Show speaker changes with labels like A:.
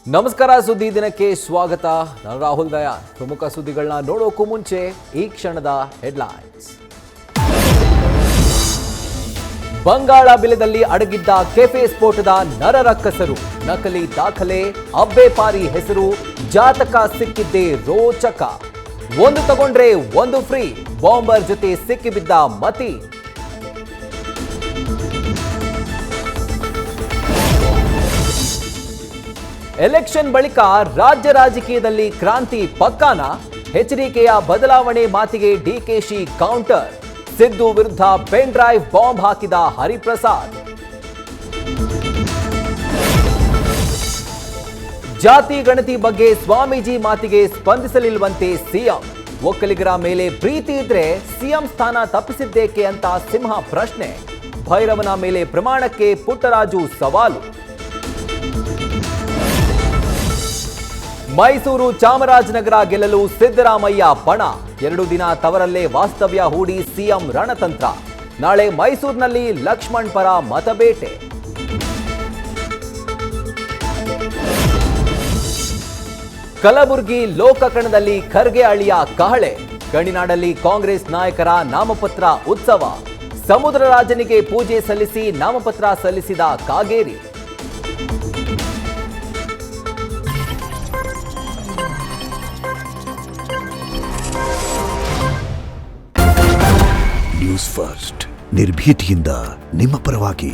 A: ನಮಸ್ಕಾರ, ಸುದ್ದಿ ದಿನಕ್ಕೆ ಸ್ವಾಗತ. ನಾನು ರಾಹುಲ್ ದಯಾನ್. ಪ್ರಮುಖ ಸುದ್ದಿಗಳನ್ನ ನೋಡೋಕ್ಕೂ ಮುಂಚೆ ಈ ಕ್ಷಣದ ಹೆಡ್ಲೈನ್ಸ್. ಬಂಗಾಳ ಬಿಲದಲ್ಲಿ ಅಡಗಿದ್ದ ಕೆಫೆ ಸ್ಫೋಟದ ನರರಕ್ಕಸರು, ನಕಲಿ ದಾಖಲೆ, ಅಬ್ಬೆಪಾರಿ ಹೆಸರು, ಜಾತಕ ಸಿಕ್ಕಿದ್ದೇ ರೋಚಕ. ಒಂದು ತಗೊಂಡ್ರೆ ಒಂದು ಫ್ರೀ, ಬಾಂಬರ್ ಜೊತೆ ಸಿಕ್ಕಿಬಿದ್ದ ಮತಿ. ಎಲೆಕ್ಷನ್ ಬಳಿಕ ರಾಜ್ಯ ರಾಜಕೀಯದಲ್ಲಿ ಕ್ರಾಂತಿ ಪಕ್ಕಾನ? ಎಚ್ಡಿಕೆಯ ಬದಲಾವಣೆ ಮಾತಿಗೆ ಡಿಕೆಶಿ ಕೌಂಟರ್. ಸಿದ್ದು ವಿರುದ್ಧ ಪೆನ್ ಡ್ರೈವ್ ಬಾಂಬ್ ಹಾಕಿದ ಹರಿಪ್ರಸಾದ್. ಜಾತಿ ಗಣತಿ ಬಗ್ಗೆ ಸ್ವಾಮೀಜಿ ಮಾತಿಗೆ ಸ್ಪಂದಿಸಲಿಲ್ವಂತೆ ಸಿಎಂ. ಒಕ್ಕಲಿಗರ ಮೇಲೆ ಪ್ರೀತಿ ಇದ್ರೆ ಸಿಎಂ ಸ್ಥಾನ ತಪ್ಪಿಸಿದ್ದೇಕೆ ಅಂತ ಸಿಂಹ ಪ್ರಶ್ನೆ. ಭೈರವನ ಮೇಲೆ ಪ್ರಮಾಣಕ್ಕೆ ಪುಟ್ಟರಾಜು ಸವಾಲು. ಮೈಸೂರು ಚಾಮರಾಜನಗರ ಗೆಲ್ಲಲು ಸಿದ್ದರಾಮಯ್ಯ ಪಣ. 2 ದಿನ ತವರಲ್ಲೇ ವಾಸ್ತವ್ಯ ಹೂಡಿ ಸಿಎಂ ರಣತಂತ್ರ. ನಾಳೆ ಮೈಸೂರಿನಲ್ಲಿ ಲಕ್ಷ್ಮಣ್ ಪರ ಮತಬೇಟೆ. ಕಲಬುರಗಿ ಲೋಕಕಣದಲ್ಲಿ ಖರ್ಗೆ ಅಳಿಯ ಕಹಳೆ. ಗಣಿನಾಡಲ್ಲಿ ಕಾಂಗ್ರೆಸ್ ನಾಯಕರ ನಾಮಪತ್ರ ಉತ್ಸವ. ಸಮುದ್ರ ರಾಜನಿಗೆ ಪೂಜೆ ಸಲ್ಲಿಸಿ ನಾಮಪತ್ರ ಸಲ್ಲಿಸಿದ ಕಾಗೇರಿ.
B: ನ್ಯೂಸ್ ಫಸ್ಟ್, ನಿರ್ಭೀತಿಯಿಂದ ನಿಮ್ಮ ಪರವಾಗಿ.